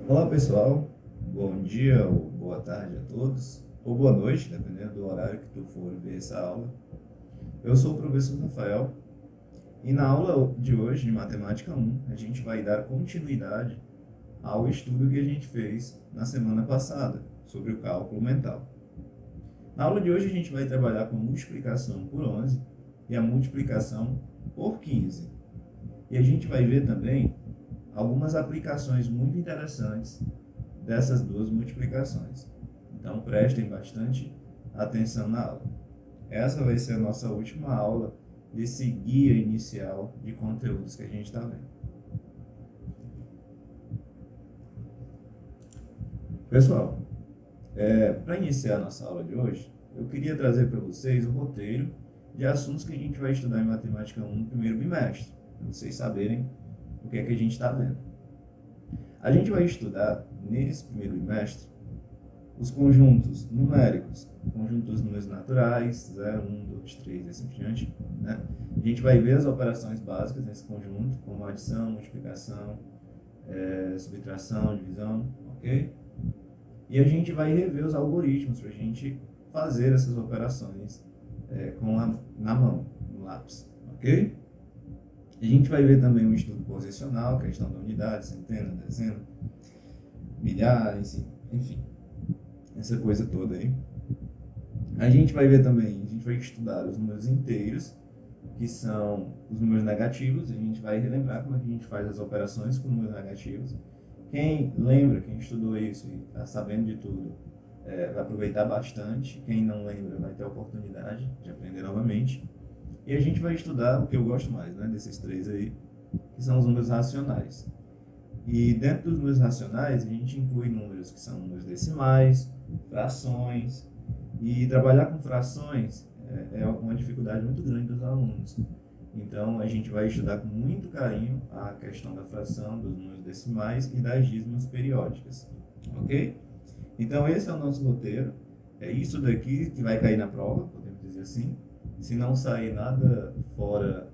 Olá pessoal, bom dia ou boa tarde a todos, ou boa noite, dependendo do horário que tu for ver essa aula. Eu sou o professor Rafael e na aula de hoje, de Matemática 1, a gente vai dar continuidade ao estudo que a gente fez na semana passada sobre o cálculo mental. Na aula de hoje a gente vai trabalhar com a multiplicação por 11 e a multiplicação por 15. E a gente vai ver também algumas aplicações muito interessantes dessas duas multiplicações. Então prestem bastante atenção na aula. Essa vai ser a nossa última aula desse guia inicial de conteúdos que a gente está vendo. Pessoal, para iniciar a nossa aula de hoje, eu queria trazer para vocês o roteiro de assuntos que a gente vai estudar em Matemática 1 no primeiro bimestre, para vocês saberem o que é que a gente está vendo. A gente vai estudar, nesse primeiro bimestre, os conjuntos numéricos, conjuntos números naturais, 0, 1, 2, 3 e assim por diante. Né? A gente vai ver as operações básicas nesse conjunto, como adição, multiplicação, subtração, divisão, ok? E a gente vai rever os algoritmos para a gente fazer essas operações na mão, no lápis, ok? A gente vai ver também um estudo posicional, questão da unidade, centena, dezena, milhares, enfim, essa coisa toda aí. A gente vai ver também, a gente vai estudar os números inteiros, que são os números negativos, a gente vai relembrar como é que a gente faz as operações com números negativos. Quem lembra, quem estudou isso e está sabendo de tudo, vai aproveitar bastante. Quem não lembra vai ter a oportunidade de aprender novamente. E a gente vai estudar o que eu gosto mais, né, desses três aí, que são os números racionais. E dentro dos números racionais, a gente inclui números que são números decimais, frações, e trabalhar com frações é uma dificuldade muito grande dos alunos. Então, a gente vai estudar com muito carinho a questão da fração, dos números decimais e das dízimas periódicas, ok? Então, esse é o nosso roteiro. É isso daqui que vai cair na prova, podemos dizer assim. Se não sair nada fora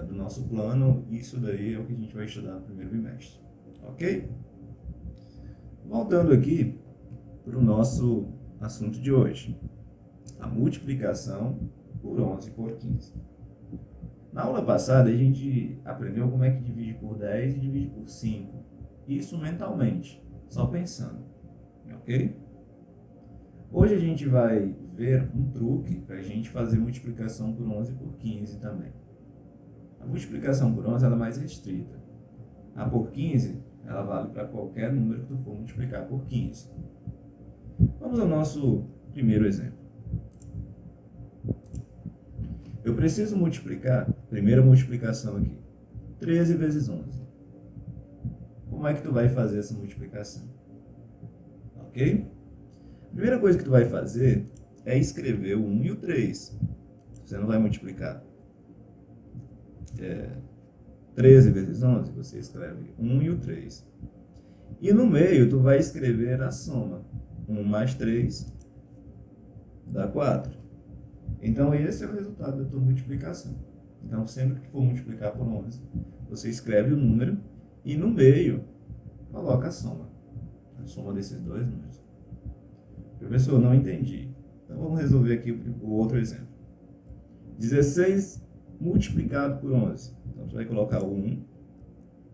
do nosso plano, isso daí é o que a gente vai estudar no primeiro bimestre, ok? Voltando aqui para o nosso assunto de hoje, a multiplicação por 11 por 15. Na aula passada, a gente aprendeu como é que divide por 10 e divide por 5. Isso mentalmente, só pensando, ok? Hoje a gente vai ver um truque para a gente fazer multiplicação por 11 por 15 também. A multiplicação por 11 ela é mais restrita. A por 15 ela vale para qualquer número que tu for multiplicar por 15. Vamos ao nosso primeiro exemplo. Eu preciso multiplicar, primeira multiplicação aqui, 13 vezes 11. Como é que tu vai fazer essa multiplicação? Ok? A primeira coisa que tu vai fazer é escrever o 1 e o 3. Você não vai multiplicar 13 vezes 11, você escreve 1 e o 3. E no meio, tu vai escrever a soma. 1 mais 3 dá 4. Então, esse é o resultado da tua multiplicação. Então, sempre que for multiplicar por 11, você escreve o número e no meio, coloca a soma desses dois números. Professor, não entendi. Então, vamos resolver aqui o outro exemplo. 16 multiplicado por 11. Então, você vai colocar o 1,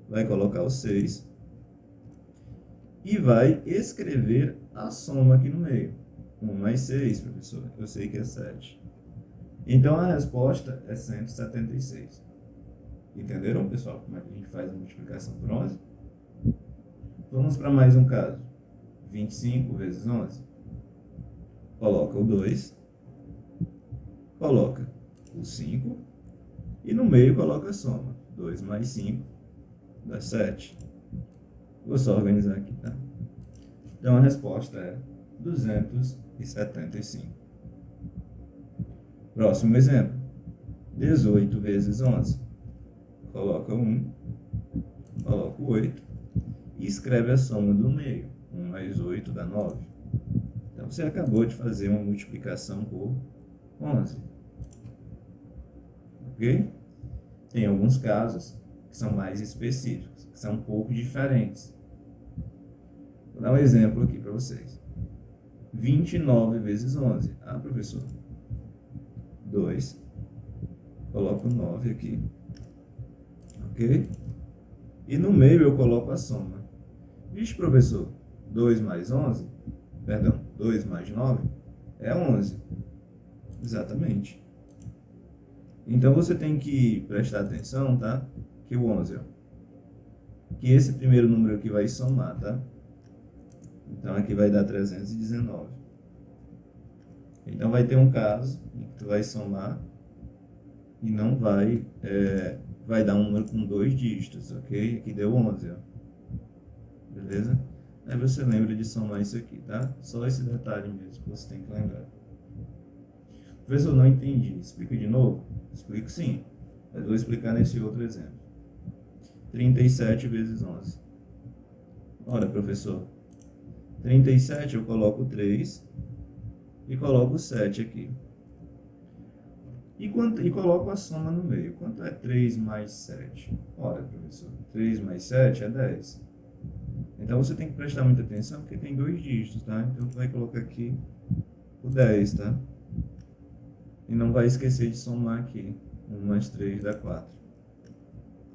vai colocar o 6 e vai escrever a soma aqui no meio. 1 mais 6, professor, eu sei que é 7. Então, a resposta é 176. Entenderam, pessoal, como é que a gente faz a multiplicação por 11? Vamos para mais um caso. 25 vezes 11. Coloca o 2, coloca o 5 e no meio coloca a soma. 2 mais 5 dá 7. Vou só organizar aqui, tá? Então, a resposta é 275. Próximo exemplo. 18 vezes 11. Coloca 1, coloca o 8 e escreve a soma do meio. 1 mais 8 dá 9. Então, você acabou de fazer uma multiplicação por 11. Ok? Tem alguns casos que são mais específicos, que são um pouco diferentes. Vou dar um exemplo aqui para vocês. 29 vezes 11. Ah, professor. 2. Coloco 9 aqui. Ok? E no meio eu coloco a soma. Vixe, professor. 2 mais 11. Perdão. 2 mais 9 é 11. Exatamente. Então você tem que prestar atenção, tá? Que o 11, ó. Que esse primeiro número aqui vai somar, tá? Então aqui vai dar 319. Então vai ter um caso em que tu vai somar e não vai, vai dar um número com 2 dígitos, ok? Aqui deu 11, ó. Beleza? Aí você lembra de somar isso aqui, tá? Só esse detalhe mesmo que você tem que lembrar. Professor, não entendi. Explica de novo? Explico sim. Mas vou explicar nesse outro exemplo. 37 vezes 11. Ora, professor. 37 eu coloco 3 e coloco 7 aqui. E coloco a soma no meio. Quanto é 3 mais 7? Ora, professor. 3 mais 7 é 10. Então você tem que prestar muita atenção porque tem 2 dígitos, tá? Então tu vai colocar aqui o 10, tá? E não vai esquecer de somar aqui. 1 mais 3 dá 4.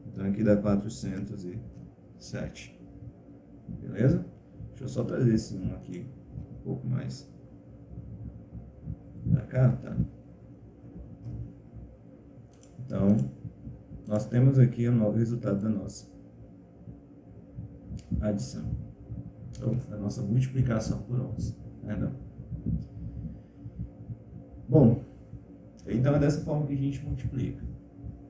Então aqui dá 407. Beleza? Deixa eu só trazer esse 1 aqui um pouco mais pra cá, tá? Então, nós temos aqui o resultado da nossa adição. Ou da nossa multiplicação por 11. Perdão. Bom, então é dessa forma que a gente multiplica.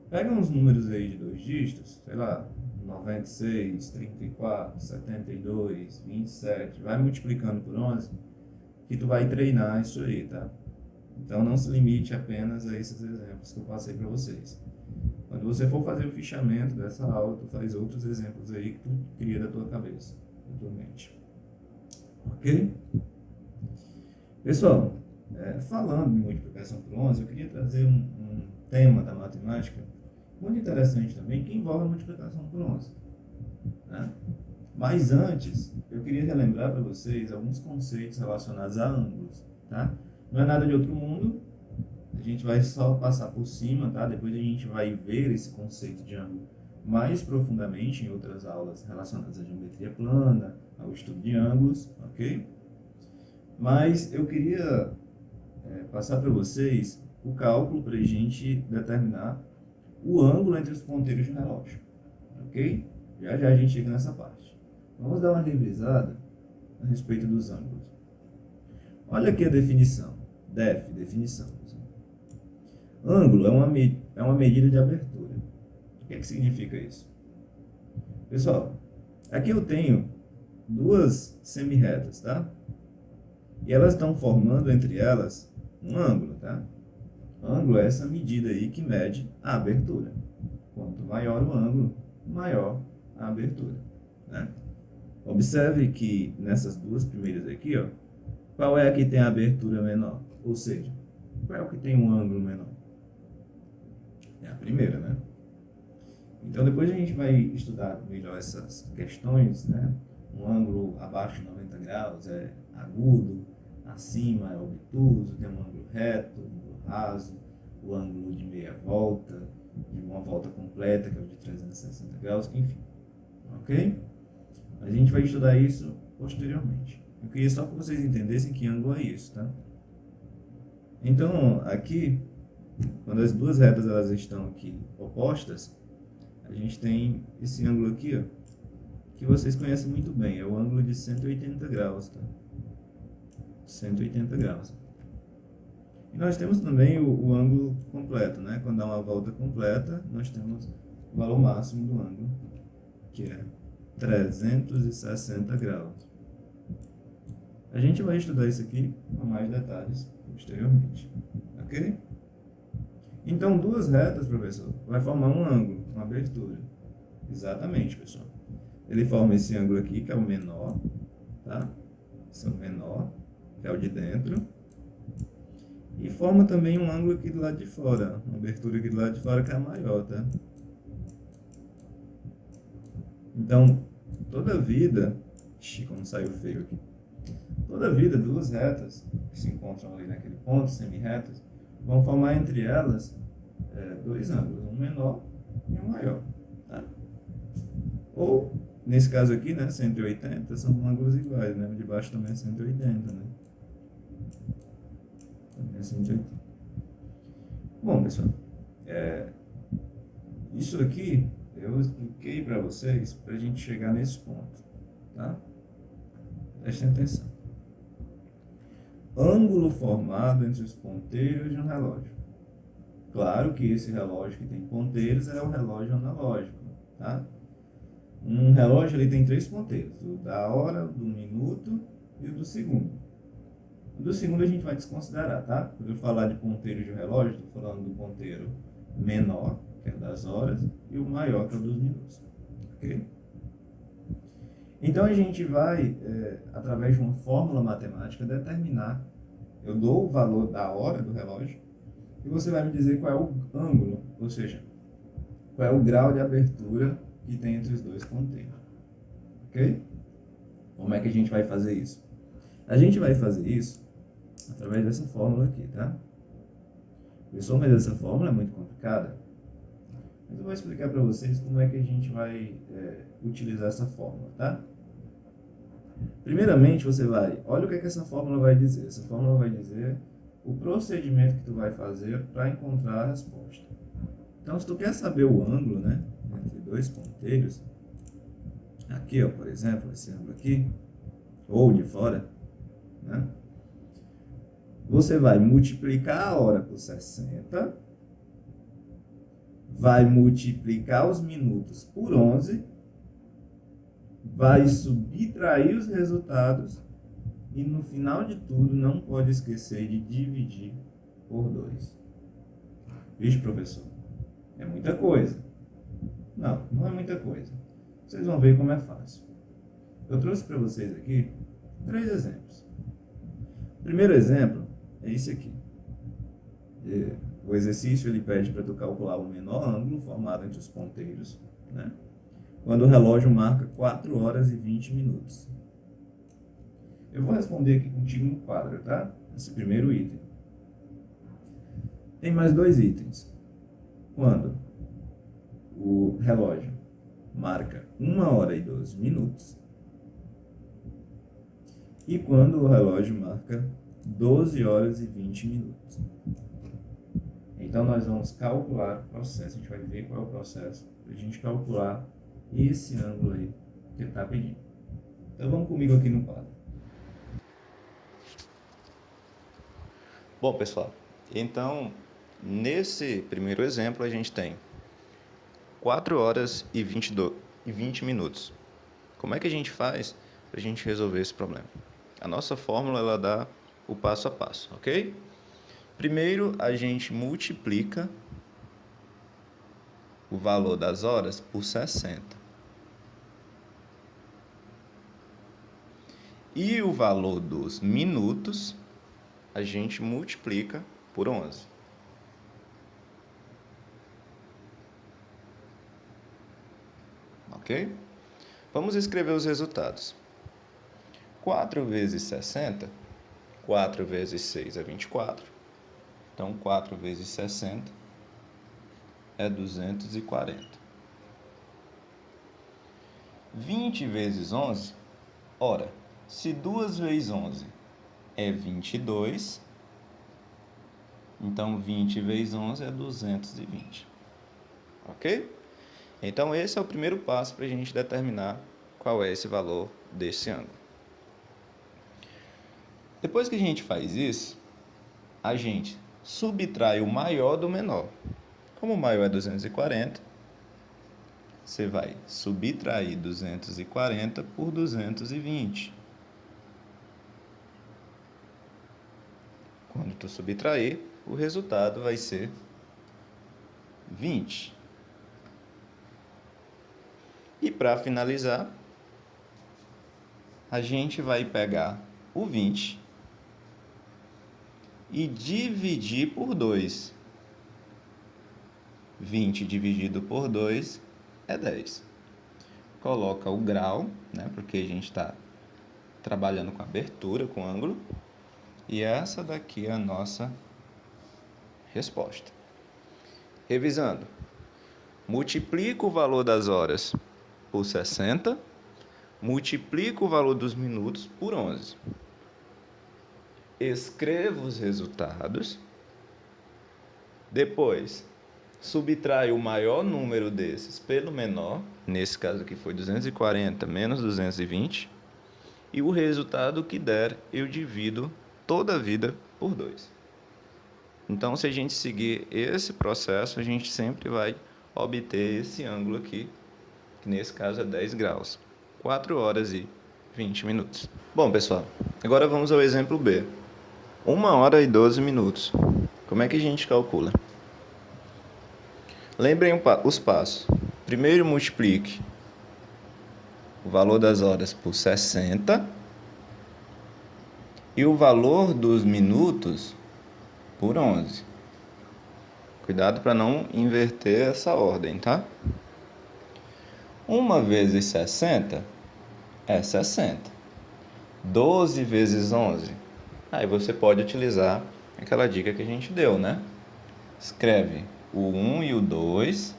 Pega uns números aí de 2 dígitos, sei lá, 96, 34, 72, 27, vai multiplicando por 11, que tu vai treinar isso aí, tá? Então não se limite apenas a esses exemplos que eu passei para vocês. Quando você for fazer o fichamento dessa aula, tu faz outros exemplos aí que tu cria da tua cabeça, da tua mente. Ok? Pessoal, falando de multiplicação por 11, eu queria trazer um tema da matemática muito interessante também, que envolve a multiplicação por 11. Né? Mas antes, eu queria relembrar para vocês alguns conceitos relacionados a ângulos. Tá? Não é nada de outro mundo, a gente vai só passar por cima, tá? Depois a gente vai ver esse conceito de ângulo mais profundamente em outras aulas relacionadas à geometria plana, ao estudo de ângulos, ok? Mas eu queria passar para vocês o cálculo para a gente determinar o ângulo entre os ponteiros do relógio, ok? Já já a gente chega nessa parte. Vamos dar uma revisada a respeito dos ângulos. Olha aqui a definição. Definição. Ângulo é uma medida de abertura. O que significa isso? Pessoal, aqui eu tenho duas semirretas, tá? E elas estão formando entre elas um ângulo, tá? Ângulo é essa medida aí que mede a abertura. Quanto maior o ângulo, maior a abertura, né? Observe que nessas duas primeiras aqui, ó, qual é a que tem a abertura menor? Ou seja, qual é o que tem um ângulo menor? É a primeira, né? Então depois a gente vai estudar melhor essas questões, né? Um ângulo abaixo de 90 graus é agudo, acima é obtuso, tem um ângulo reto, um ângulo raso, o ângulo de meia volta, de uma volta completa, que é o de 360 graus, enfim. Ok? A gente vai estudar isso posteriormente. Eu queria só que vocês entendessem que ângulo é isso, tá? Então, aqui, quando as duas retas elas estão aqui opostas, a gente tem esse ângulo aqui, ó, que vocês conhecem muito bem, é o ângulo de 180 graus, tá? 180 graus. E nós temos também o ângulo completo, né? Quando dá uma volta completa, nós temos o valor máximo do ângulo, que é 360 graus. A gente vai estudar isso aqui com mais detalhes posteriormente, ok? Então, duas retas, professor, vai formar um ângulo, uma abertura. Exatamente, pessoal. Ele forma esse ângulo aqui, que é o menor, tá? Esse é o menor, que é o de dentro. E forma também um ângulo aqui do lado de fora, uma abertura aqui do lado de fora que é a maior, tá? Então, toda vida Ixi, como saiu feio aqui. Toda vida, duas retas que se encontram ali naquele ponto, semi-retas, vão formar entre elas dois ângulos, um menor e um maior. Tá? Ou, nesse caso aqui, né, 180 são ângulos iguais, né? De baixo também é 180, né? Também é 180. Bom, pessoal, isso aqui eu expliquei para vocês para a gente chegar nesse ponto, tá? Prestem atenção. Ângulo formado entre os ponteiros de um relógio. Claro que esse relógio que tem ponteiros é o relógio analógico, tá? Um relógio ele tem 3 ponteiros, o da hora, do minuto e o do segundo. O do segundo a gente vai desconsiderar, tá? Quando eu falar de ponteiro de um relógio, estou falando do ponteiro menor, que é das horas, e o maior, que é o dos minutos. Ok? Então a gente vai, através de uma fórmula matemática, determinar. Eu dou o valor da hora do relógio e você vai me dizer qual é o ângulo, ou seja, qual é o grau de abertura que tem entre os dois ponteiros. Ok? Como é que a gente vai fazer isso? A gente vai fazer isso através dessa fórmula aqui, tá? Pessoal, mas essa fórmula é muito complicada. Mas eu vou explicar para vocês como é que a gente vai utilizar essa fórmula, tá? Primeiramente, você vai... Olha o que é que essa fórmula vai dizer. Essa fórmula vai dizer o procedimento que tu vai fazer para encontrar a resposta. Então, se tu quer saber o ângulo, né, entre dois ponteiros, aqui, ó, por exemplo, esse ângulo aqui, ou de fora, né, você vai multiplicar a hora por 60, vai multiplicar os minutos por 11, vai subtrair os resultados e no final de tudo não pode esquecer de dividir por 2. Vixe, professor, é muita coisa. Não, não é muita coisa. Vocês vão ver como é fácil. Eu trouxe para vocês aqui 3 exemplos. O primeiro exemplo é esse aqui. O exercício ele pede para tu calcular o menor ângulo formado entre os ponteiros, né, quando o relógio marca 4 horas e 20 minutos. Eu vou responder aqui contigo no quadro, tá? Esse primeiro item. Tem mais 2 itens. Quando o relógio marca 1 hora e 12 minutos e quando o relógio marca 12 horas e 20 minutos. Então, nós vamos calcular o processo. A gente vai ver qual é o processo para a gente calcular esse ângulo aí que ele está pedindo. Então, vamos comigo aqui no quadro. Bom, pessoal, então, nesse primeiro exemplo, a gente tem 4 horas e 20 minutos. Como é que a gente faz para a gente resolver esse problema? A nossa fórmula, ela dá o passo a passo, ok? Primeiro, a gente multiplica o valor das horas por 60. E o valor dos minutos, a gente multiplica por 11. Ok? Vamos escrever os resultados. 4 vezes 60, 4 vezes 6 é 24. Então, 4 vezes 60 é 240. 20 vezes 11, ora, se 2 vezes 11 é 22, então 20 vezes 11 é 220. Ok? Então, esse é o primeiro passo para a gente determinar qual é esse valor desse ângulo. Depois que a gente faz isso, a gente subtrai o maior do menor. Como o maior é 240, você vai subtrair 240 por 220. Quando tu subtrair, o resultado vai ser 20. E para finalizar, a gente vai pegar o 20 e dividir por 2. 20 dividido por 2 é 10. Coloca o grau, né, porque a gente está trabalhando com abertura, com ângulo, e essa daqui é a nossa resposta. Revisando, multiplico o valor das horas por 60, multiplico o valor dos minutos por 11. Escrevo os resultados, depois subtraio o maior número desses pelo menor, nesse caso aqui foi 240 menos 220, e o resultado que der eu divido toda a vida por 2. Então, se a gente seguir esse processo, a gente sempre vai obter esse ângulo aqui, que nesse caso é 10 graus, 4 horas e 20 minutos. Bom, pessoal, agora vamos ao exemplo B. 1 hora e 12 minutos. Como é que a gente calcula? Lembrem os passos. Primeiro, multiplique o valor das horas por 60 e o valor dos minutos por 11. Cuidado para não inverter essa ordem, tá? 1 vezes 60 é 60. 12 vezes 11. Aí você pode utilizar aquela dica que a gente deu, né? Escreve o 1 e o 2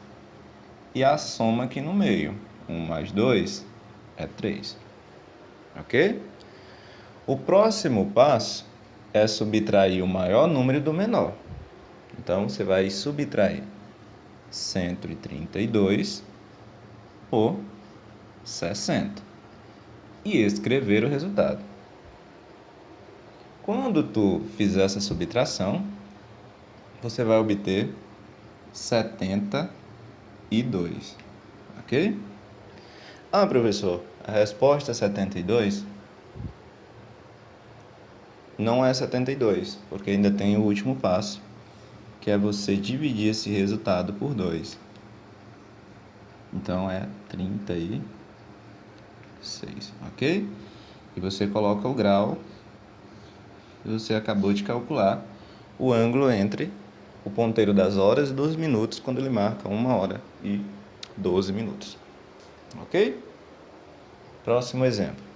e a soma aqui no meio. 1 mais 2 é 3. Ok? O próximo passo é subtrair o maior número do menor. Então, você vai subtrair 132 por 60 e escrever o resultado. Quando tu fizer essa subtração, você vai obter 72, ok? Ah, professor, a resposta é 72? Não é 72, porque ainda tem o último passo, que é você dividir esse resultado por 2. Então, é 36, ok? E você coloca o grau e você acabou de calcular o ângulo entre o ponteiro das horas e dos minutos, quando ele marca 1 hora e 12 minutos. Ok? Próximo exemplo.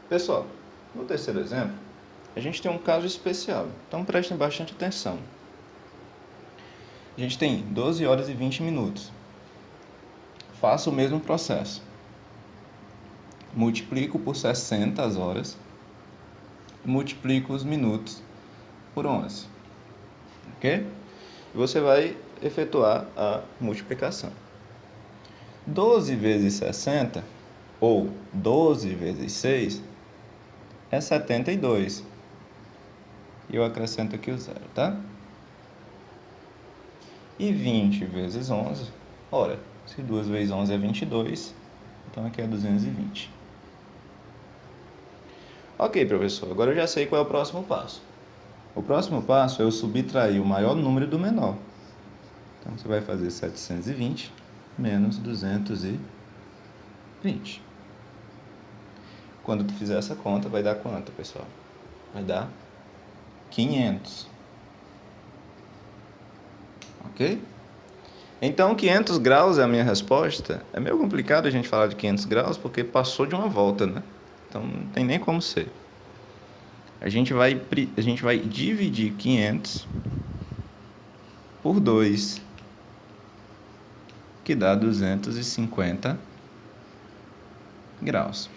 Pessoal, no terceiro exemplo, a gente tem um caso especial, então prestem bastante atenção. A gente tem 12 horas e 20 minutos. Faço o mesmo processo. Multiplico por 60 as horas, multiplico os minutos por 11. Ok? E você vai efetuar a multiplicação. 12 vezes 60, ou 12 vezes 6, é 72. E eu acrescento aqui o zero, tá? E 20 vezes 11, ora, se 2 vezes 11 é 22, então aqui é 220. Ok, professor, agora eu já sei qual é o próximo passo. O próximo passo é eu subtrair o maior número do menor. Então, você vai fazer 720 menos 220. Quando tu fizer essa conta, vai dar quanto, pessoal? Vai dar 500. Ok? Então, 500 graus é a minha resposta. É meio complicado a gente falar de 500 graus, porque passou de uma volta, né? Então, não tem nem como ser. A gente vai dividir 500 por 2, que dá 250 graus.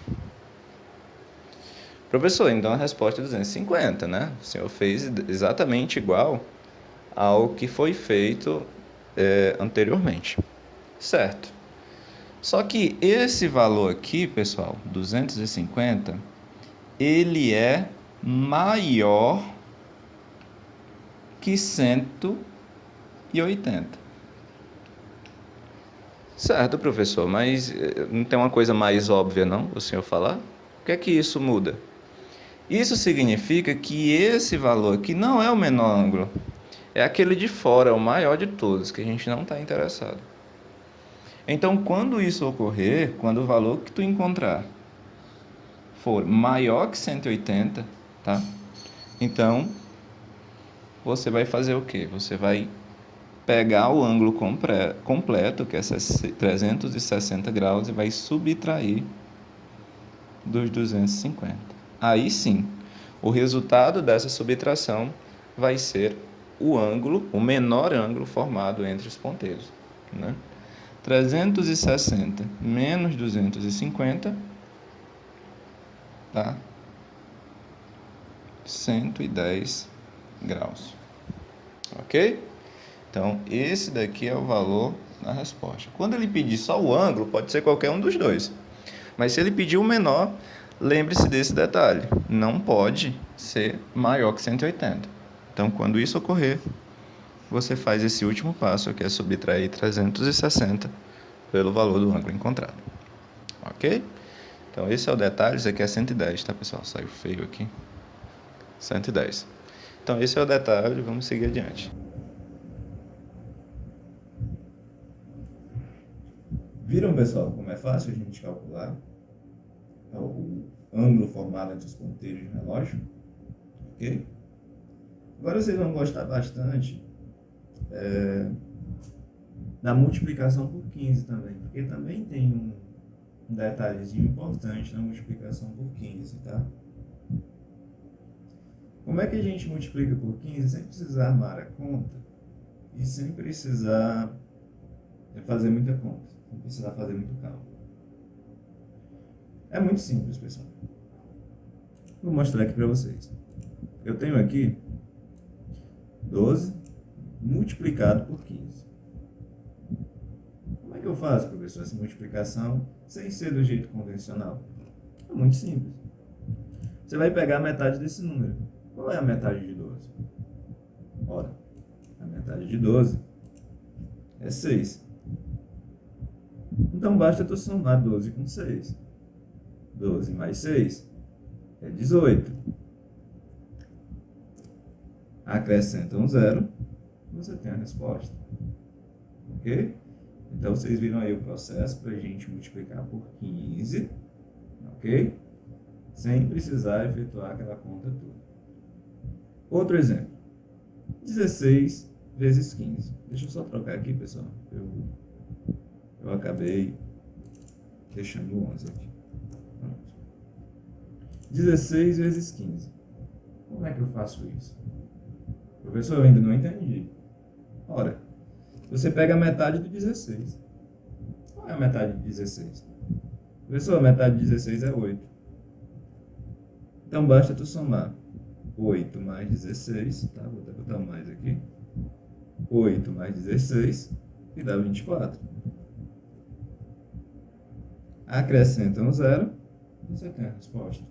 Professor, então a resposta é 250, né? O senhor fez exatamente igual ao que foi feito anteriormente. Certo. Só que esse valor aqui, pessoal, 250, ele é maior que 180. Certo, professor, mas não tem uma coisa mais óbvia, não, o senhor falar? O que é que isso muda? Isso significa que esse valor aqui não é o menor ângulo, é aquele de fora, o maior de todos, que a gente não está interessado. Então, quando isso ocorrer, quando o valor que tu encontrar for maior que 180, tá? Então, você vai fazer o quê? Você vai pegar o ângulo completo, que é 360 graus, e vai subtrair dos 250. Aí sim, o resultado dessa subtração vai ser o ângulo, o menor ângulo formado entre os ponteiros, né? 360 menos 250, tá? 110 graus, ok? Então, esse daqui é o valor da resposta. Quando ele pedir só o ângulo, pode ser qualquer um dos dois. Mas se ele pedir o menor, lembre-se desse detalhe. Não pode ser maior que 180. Então, quando isso ocorrer, você faz esse último passo, que é subtrair 360 pelo valor do ângulo encontrado. Ok? Então, esse é o detalhe. Isso aqui é 110, tá, pessoal? Saiu feio aqui. 110. Então, esse é o detalhe. Vamos seguir adiante. Viram, pessoal, como é fácil a gente calcular o ângulo formado entre os ponteiros do relógio? Ok? Agora vocês vão gostar bastante da multiplicação por 15 também, porque também tem um detalhezinho importante na multiplicação por 15, tá? Como é que a gente multiplica por 15 sem precisar armar a conta e sem precisar fazer muita conta, sem precisar fazer muito cálculo? É muito simples, pessoal. Vou mostrar aqui para vocês. Eu tenho aqui 12 multiplicado por 15. Como é que eu faço, professor, essa multiplicação sem ser do jeito convencional? É muito simples. Você vai pegar a metade desse número. Qual é a metade de 12? Ora, a metade de 12 é 6. Então basta tu somar 12 com 6. 12 mais 6 é 18. Acrescenta um zero, você tem a resposta. Ok? Então vocês viram aí o processo para a gente multiplicar por 15, ok? Sem precisar efetuar aquela conta toda. Outro exemplo. 16 vezes 15. Deixa eu só trocar aqui, pessoal. Eu acabei deixando o 11 aqui. Pronto. 16 vezes 15. Como é que eu faço isso? Professor, eu ainda não entendi. Ora, você pega a metade de 16. Qual é a metade de 16? Professor, a metade de 16 é 8. Então basta tu somar 8 mais 16, tá? Vou até botar mais aqui. 8 mais 16, que dá 24. Acrescenta um zero, você tem a resposta.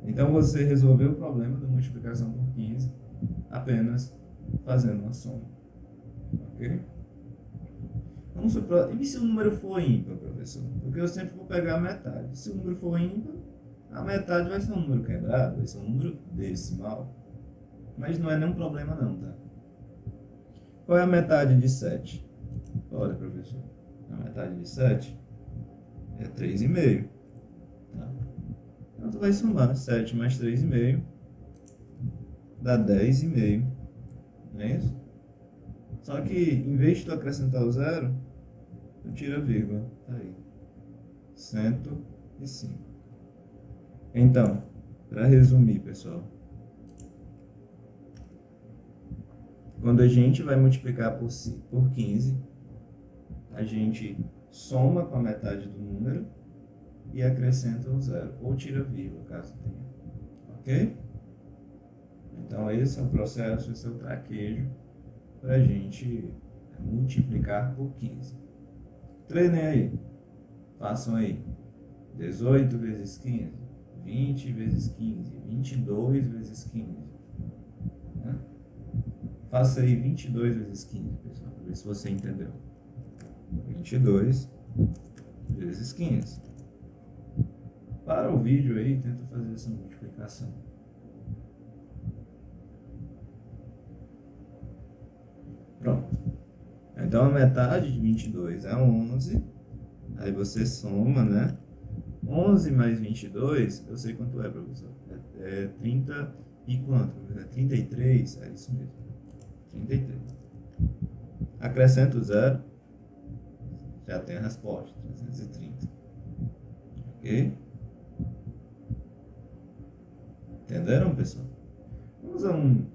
Então você resolveu o problema da multiplicação por 15 apenas fazendo uma soma. Ok? Vamos supor, e se o número for ímpar, professor? Porque eu sempre vou pegar a metade. Se o número for ímpar, a metade vai ser um número quebrado, vai ser um número decimal. Mas não é nenhum problema não, tá? Qual é a metade de 7? Olha, professor, a metade de 7 é 3,5. Tá? Então tu vai somar 7 mais 3,5 dá 10,5. Não é isso? Só que em vez de tu acrescentar o zero, tu tira a vírgula. Tá aí. 105. Então, para resumir, pessoal, quando a gente vai multiplicar por 15, a gente soma com a metade do número e acrescenta um zero, ou tira vírgula, caso tenha. Ok? Então, esse é o processo, esse é o traquejo para a gente multiplicar por 15. Treinem aí. Façam aí. 18 vezes 15. 20 vezes 15. 22 vezes 15. Né? Faça aí 22 vezes 15, pessoal, para ver se você entendeu. 22 vezes 15. Para o vídeo aí e tenta fazer essa multiplicação. Pronto. Então a metade de 22 é 11. Aí você soma, né? 11 mais 22, eu sei quanto é, professor. É 30 e quanto? É 33? É isso mesmo. 33. Acrescento o zero. Já tem a resposta. 330. Ok? Entenderam, pessoal? Vamos a um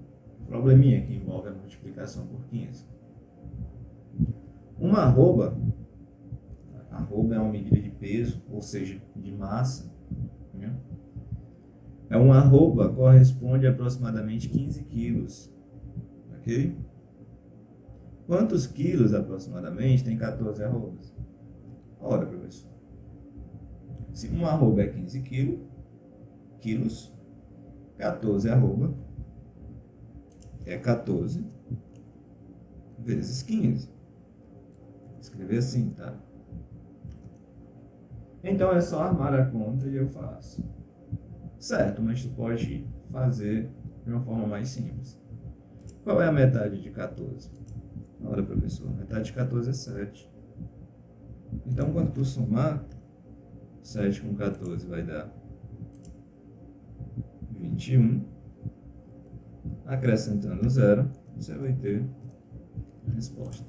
probleminha que envolve a multiplicação por 15. Uma arroba é uma medida de peso, ou seja, de massa. Né? Uma arroba corresponde a aproximadamente 15 quilos. Ok? Quantos quilos aproximadamente tem 14 arrobas? Ora, professor. Se uma arroba é 15 quilos, 14 arroba é 14 vezes 15. Vou escrever assim, tá? Então é só armar a conta e eu faço. Certo, mas tu pode fazer de uma forma mais simples. Qual é a metade de 14? Ora, professor, a metade de 14 é 7. Então, quando tu somar, 7 com 14 vai dar 21. Acrescentando 0, você vai ter a resposta.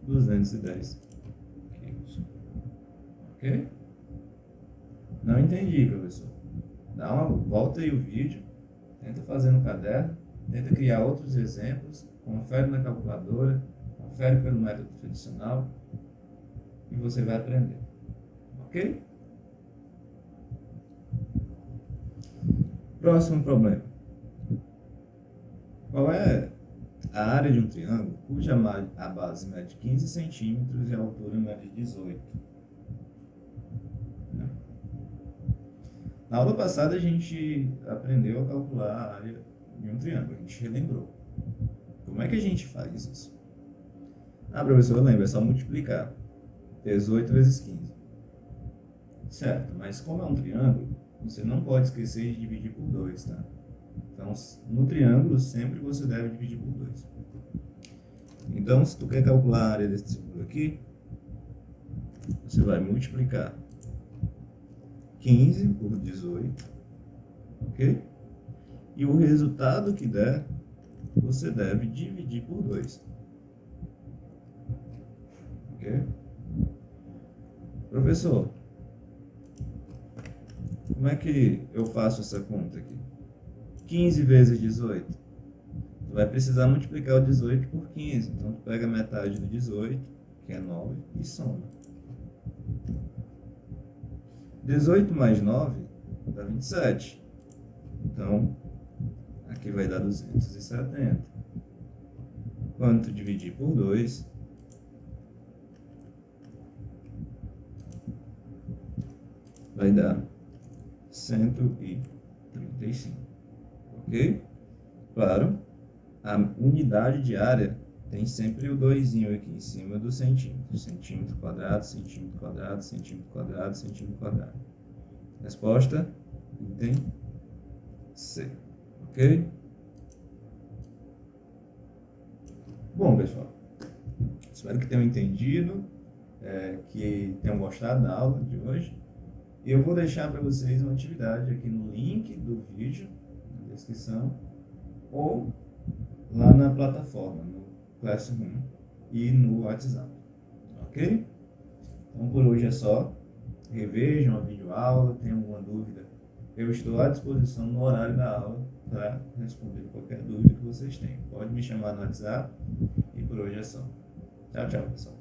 210 quilos. Ok? Não entendi, professor. Dá uma volta aí o vídeo, tenta fazer no caderno, tenta criar outros exemplos, confere na calculadora, confere pelo método tradicional e você vai aprender. Ok? Próximo problema. Qual é a área de um triângulo cuja a base mede 15 centímetros e a altura mede 18? Na aula passada a gente aprendeu a calcular a área de um triângulo, a gente relembrou. Como é que a gente faz isso? Ah, professor, eu lembro, é só multiplicar. 18 vezes 15. Certo, mas como é um triângulo, você não pode esquecer de dividir por 2, tá? Então, no triângulo, sempre você deve dividir por 2. Então, se tu quer calcular a área desse triângulo aqui, você vai multiplicar 15 por 18, ok? E o resultado que der, você deve dividir por 2. Ok? Professor, como é que eu faço essa conta aqui? 15 vezes 18. Tu vai precisar multiplicar o 18 por 15. Então, tu pega a metade do 18, que é 9, e soma. 18 mais 9 dá 27. Então, aqui vai dar 270. Quando tu dividir por 2, vai dar 135. Ok? Claro, a unidade de área tem sempre o 2 aqui em cima do centímetro. Centímetro quadrado, centímetro quadrado, centímetro quadrado, centímetro quadrado. Resposta, item C. Ok? Bom, pessoal, espero que tenham entendido, que tenham gostado da aula de hoje. Eu vou deixar para vocês uma atividade aqui no link do vídeo, na descrição, ou lá na plataforma, no Classroom e no WhatsApp. Ok? Então, por hoje é só. Revejam a videoaula, tenham alguma dúvida. Eu estou à disposição no horário da aula para responder qualquer dúvida que vocês tenham. Pode me chamar no WhatsApp e por hoje é só. Tchau, tchau, pessoal.